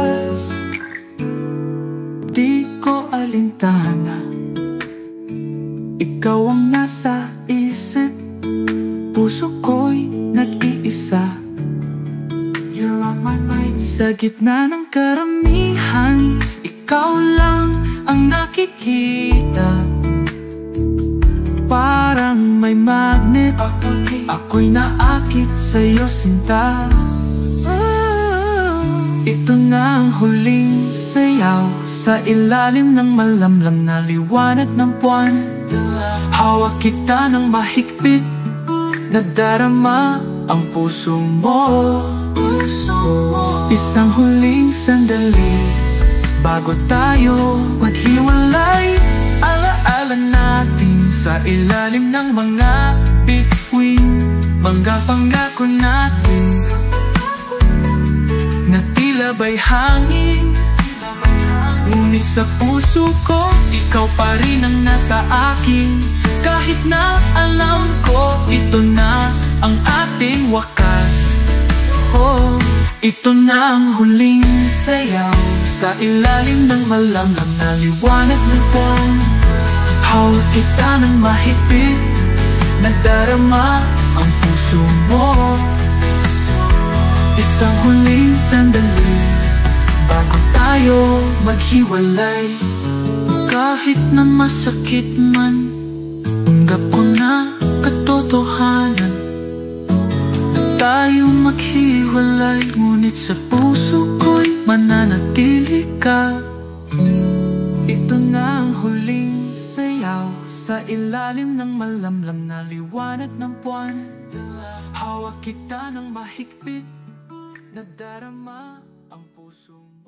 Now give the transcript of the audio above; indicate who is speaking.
Speaker 1: wakas. Di ko alintana, ikaw ang nasa isip, puso ko'y nag-iisa. You're on my mind. Sa gitna ng karamihan, ikaw lang ang nakikita. Parang may magnet, ako'y naakit sa'yo, sinta. Ito na ang huling sayaw sa ilalim ng malamlam na liwanag ng buwan. Hawak kita ng mahigpit, nadarama ang puso mo. Isang huling sandali bago tayo maghiwalay. Alaala natin sa ilalim ng mga bituin, mga pangako natin na tila ba'y hangin. Ngunit sa puso ko, ikaw pa rin ang nasa akin. Kahit na alam ko, ito na ang ating wakas. Oh, ito na ang huling sayaw sa ilalim ng malamlam na liwanag ng buwan. Hawak kita ng mahigpit, nadarama ang puso mo. Isang huling sandali bago tayo maghiwalay. Kahit na masakit man, tanggap ko na katotohanan na tayo maghiwalay. Ngunit sa puso ko'y mananatili ka. Ito na ang huling sayaw sa ilalim ng malamlam na liwanag ng buwan. Hawak kita ng mahigpit, nadarama ang puso mo.